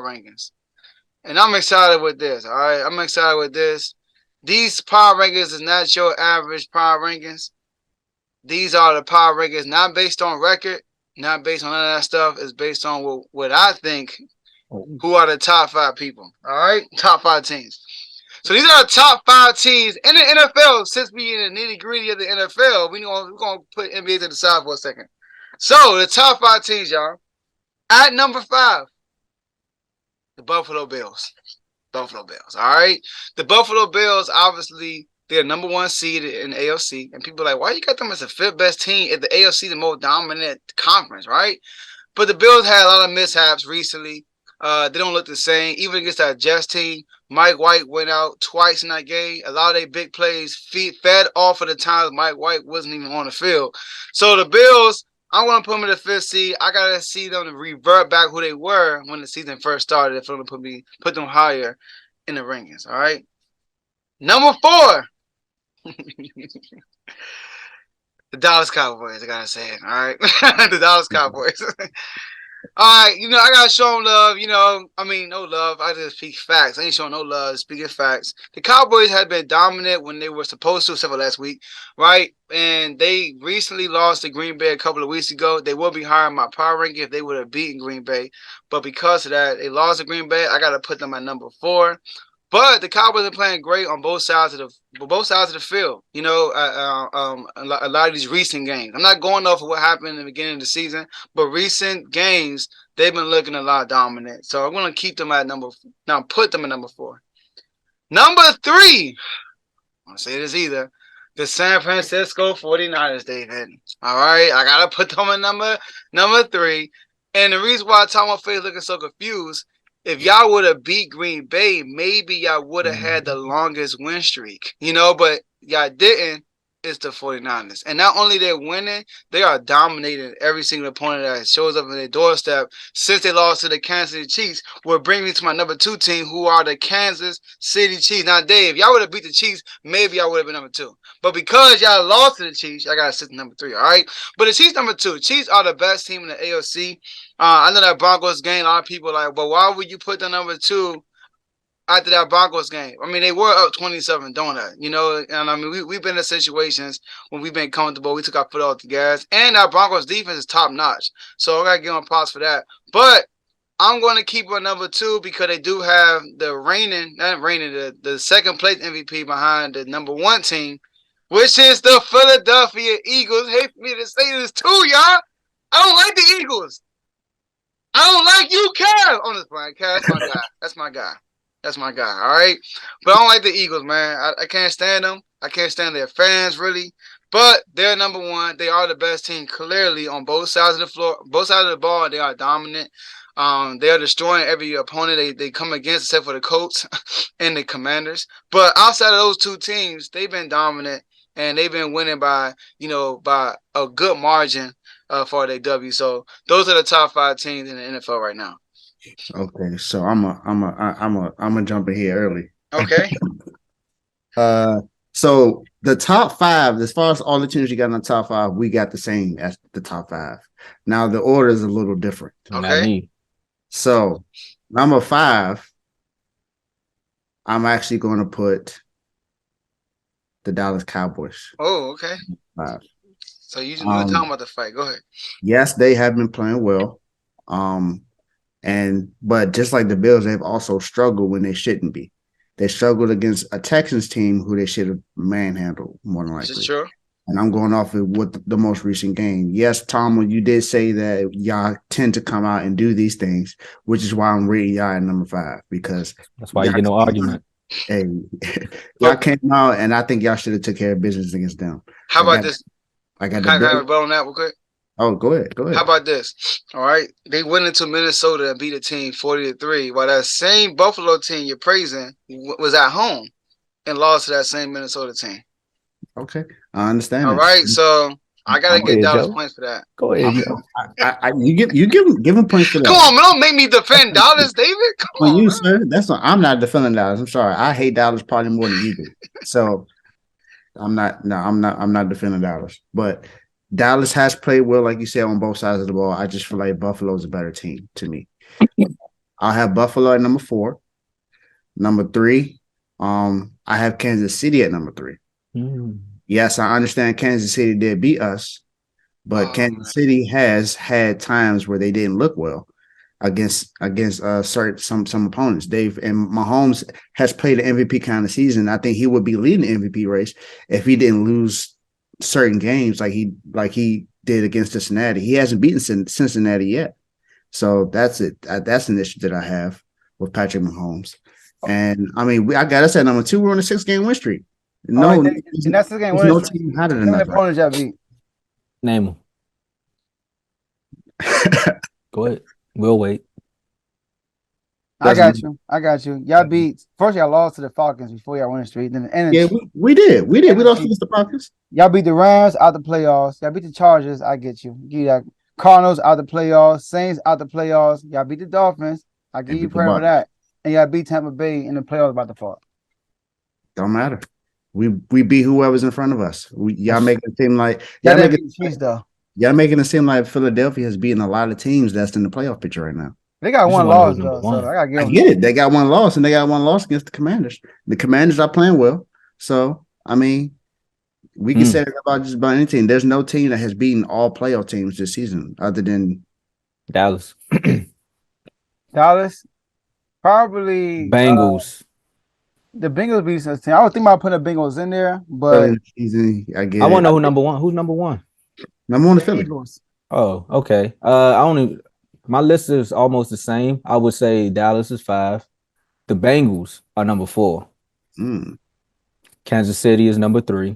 rankings. And I'm excited with this. All right. I'm excited with this. These power rankings is not your average power rankings. These are the power rankings, not based on record, not based on none of that stuff. It's based on what I think who are the top 5 people. All right. Top 5 teams. So these are the top 5 teams in the NFL. Since we in the nitty gritty of the NFL, we're gonna put NBA to the side for a second. So the top 5 teams, y'all. At number 5, the Buffalo Bills. Buffalo Bills. All right. The Buffalo Bills, obviously, they're number 1 seed in the AFC. And people are like, why you got them as the 5th best team if the AFC the most dominant conference, right? But the Bills had a lot of mishaps recently. They don't look the same. Even against that Jets team, Mike White went out twice in that game. A lot of their big plays fed off of the times Mike White wasn't even on the field. So the Bills, I want to put them in the 5th seed. I got to see them to revert back who they were when the season first started if I'm going to put them higher in the rankings, all right? Number 4. The Dallas Cowboys, I got to say it, all right? The Dallas Cowboys. All right, I gotta show them love. No love. I just speak facts. I ain't showing no love. Speaking facts. The Cowboys had been dominant when they were supposed to, except for last week, right? And they recently lost to Green Bay a couple of weeks ago. They will be higher in my power ranking if they would have beaten Green Bay, but because of that, they lost to Green Bay. I gotta put them at number 4. But the Cowboys are playing great on both sides of the field. A lot of these recent games. I'm not going off of what happened in the beginning of the season, but recent games they've been looking a lot dominant. So I'm gonna keep them at put them at number 4. Number 3. I don't say this either. The San Francisco 49ers, David. All right, I gotta put them at number 3. And the reason why Tom Face looking so confused. If y'all would have beat Green Bay, maybe y'all would have had the longest win streak, but y'all didn't. It's the 49ers. And not only they're winning, they are dominating every single opponent that shows up in their doorstep since they lost to the Kansas City Chiefs. Will bring me to my number 2 team, who are the Kansas City Chiefs. Now, Dave, y'all would have beat the Chiefs, maybe y'all would have been number 2. But because y'all lost to the Chiefs, y'all got to sit number 3, all right? But the Chiefs number 2. Chiefs are the best team in the AFC. I know that Broncos game, a lot of people are like, but why would you put the number 2 after that Broncos game? I mean, they were up 27, don't they? And I mean, we've been in situations when we've been comfortable. We took our foot off the gas, and our Broncos defense is top notch. So I got to give them props for that. But I'm going to keep on number 2 because they do have the second place MVP behind the number 1 team, which is the Philadelphia Eagles. Hate for me to say this too, y'all. I don't like the Eagles. I don't like you, Kev. On this point, Kev, that's my guy. That's my guy. All right. But I don't like the Eagles, man. I can't stand them. I can't stand their fans, really. But they're number 1. They are the best team, clearly, on both sides of the floor. Both sides of the ball, they are dominant. They are destroying every opponent they come against, except for the Colts and the Commanders. But outside of those 2 teams, they've been dominant, and they've been winning by a good margin for their W. So those are the top 5 teams in the NFL right now. Okay, so I'm a jump in here early. Okay. So the top 5, as far as all the teams you got in the top 5, we got the same as the top 5. Now the order is a little different. Okay. So number 5, I'm actually going to put the Dallas Cowboys. Oh, okay. 5. So you were talking about the fight. Go ahead. Yes, they have been playing well. But just like the Bills, they've also struggled when they shouldn't be. They struggled against a Texans team who they should have manhandled, more than likely. This is true. And I'm going off with the most recent game. Yes, Tom, you did say that y'all tend to come out and do these things, which is why I'm rating y'all at number 5, because that's why you get no argument. Hey, y'all came out, and I think y'all should have took care of business against them. How about this? Can I have a vote on that real quick? Oh, go ahead. How about this? All right. They went into Minnesota and beat a team 40-3, while that same Buffalo team you're praising was at home and lost to that same Minnesota team. Okay. I understand. All right. So I gotta get Dallas points for that. Go ahead, you give him points for that. Come on, man! Don't make me defend Dallas, David. Come on, you, sir. I'm not defending Dallas. I'm sorry. I hate Dallas probably more than you do. So I'm not defending Dallas. But Dallas has played well, like you said, on both sides of the ball. I just feel like Buffalo's a better team to me. I'll have Buffalo at number 4. Number 3, I have Kansas City at number 3. Yes, I understand Kansas City did beat us, but Kansas City has had times where they didn't look well against some opponents. And Mahomes has played an MVP kind of season. I think he would be leading the MVP race if he didn't lose certain games like he did against Cincinnati. He hasn't beaten Cincinnati yet. So that's it. That's an issue that I have with Patrick Mahomes. And I mean, I got us at number 2. We're on a 6-game win streak. No, and that's the game. No team hotter than that. Opponents y'all beat. Name them. Go ahead. We'll wait. I got you. Y'all beat. First, y'all lost to the Falcons before y'all won the streak. Then we did. We lost to the Falcons. Y'all beat the Rams out the playoffs. Y'all beat the Chargers. I get you. You got Cardinals out the playoffs. Saints out the playoffs. Y'all beat the Dolphins. I give you credit for that. And y'all beat Tampa Bay in the playoffs about to fall. Don't matter. We beat whoever's in front of us. Y'all making it seem like y'all making it seem like Philadelphia has beaten a lot of teams that's in the playoff picture right now. They got one loss though, so I get it. They got one loss, and they got one loss against the Commanders. The Commanders are playing well, so I mean, we can say that about just about any team. There's no team that has beaten all playoff teams this season other than Dallas. Dallas, probably Bengals. The Bengals beat this team. I was thinking about putting the Bengals in there, but I want to know who number 1. Who's number 1? Number 1 is Philly. Oh, okay. My list is almost the same. I would say Dallas is 5. The Bengals are number 4. Kansas City is number 3.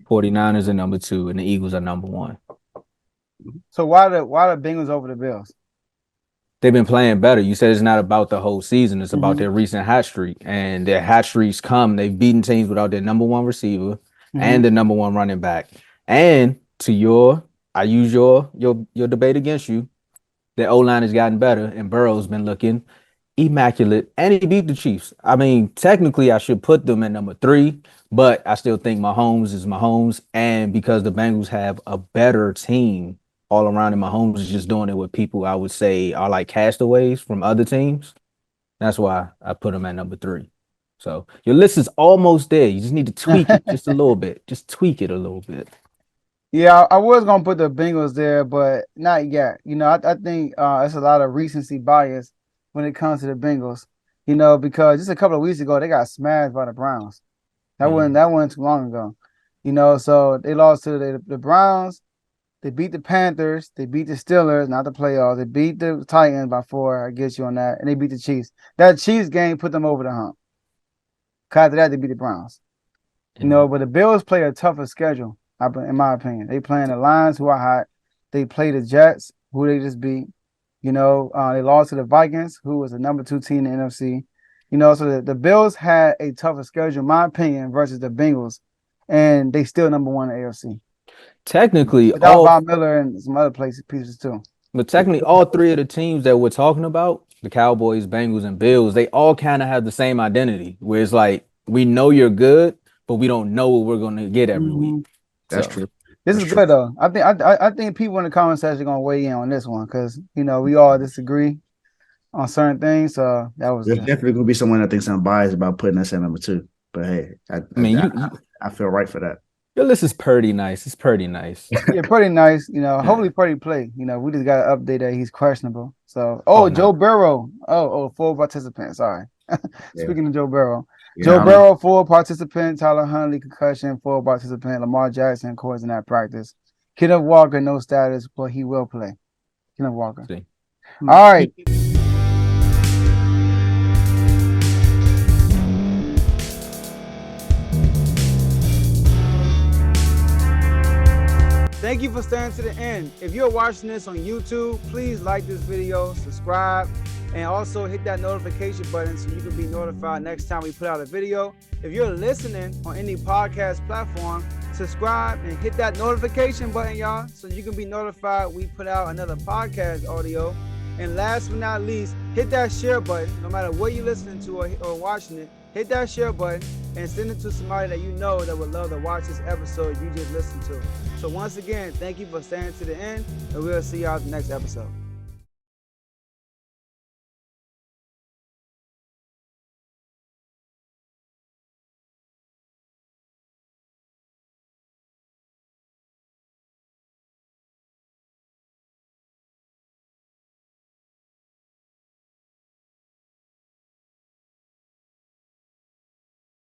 49ers are number 2, and the Eagles are number 1. So why the Bengals over the Bills? They've been playing better. You said it's not about the whole season. It's about their recent hot streak. And their hot streaks they've beaten teams without their number 1 receiver and the number 1 running back. And I use your debate against you. The O-line has gotten better, and Burrow's been looking immaculate, and he beat the Chiefs. I mean, technically, I should put them at number 3, but I still think Mahomes is Mahomes, and because the Bengals have a better team all around, and Mahomes is just doing it with people I would say are like castaways from other teams. That's why I put him at number 3. So your list is almost there. You just need to tweak it just a little bit. Just tweak it a little bit. Yeah, I was gonna put the Bengals there, but not yet. You know, I think it's a lot of recency bias when it comes to the Bengals. You know, because just a couple of weeks ago they got smashed by the Browns. That wasn't too long ago. You know, so they lost to the Browns. They beat the Panthers. They beat the Steelers, not the playoffs. They beat the Titans by 4. I get you on that, and they beat the Chiefs. That Chiefs game put them over the hump. After that, they beat the Browns. You know, but the Bills play a tougher schedule. In my opinion, they playing the Lions, who are hot. They play the Jets, who they just beat. You know, they lost to the Vikings, who was the number 2 team in the NFC. You know, so the Bills had a tougher schedule, in my opinion, versus the Bengals, and they still number 1 in the AFC. Technically, without Von Miller and some other pieces too. But technically, all 3 of the teams that we're talking about, the Cowboys, Bengals, and Bills, they all kind of have the same identity, where it's like we know you're good, but we don't know what we're going to get every week. That's true. This is good though. I think people in the comment section are gonna weigh in on this one because you know we all disagree on certain things. So that was there's definitely gonna be someone that thinks I'm biased about putting us at number 2. But hey, I feel right for that. Your list is pretty nice. It's pretty nice. Yeah, pretty nice. You know, hopefully Purdy play. You know, we just got to update that he's questionable. So, Joe Burrow. Full participant. Sorry. Speaking of Joe Burrow. Yeah, Joe Burrow, full participant. Tyler Huntley, concussion, full participant. Lamar Jackson, course in that practice. Kenneth Walker, no status, but he will play. Kenneth Walker. See. All right. Thank you for staying to the end. If you're watching this on YouTube, please like this video, subscribe, and also hit that notification button so you can be notified next time we put out a video. If you're listening on any podcast platform, subscribe and hit that notification button, y'all, so you can be notified we put out another podcast audio. And last but not least, hit that share button, no matter what you're listening to or watching it. Hit that share button and send it to somebody that you know that would love to watch this episode you just listened to. So once again, thank you for staying to the end, and we'll see y'all at the next episode.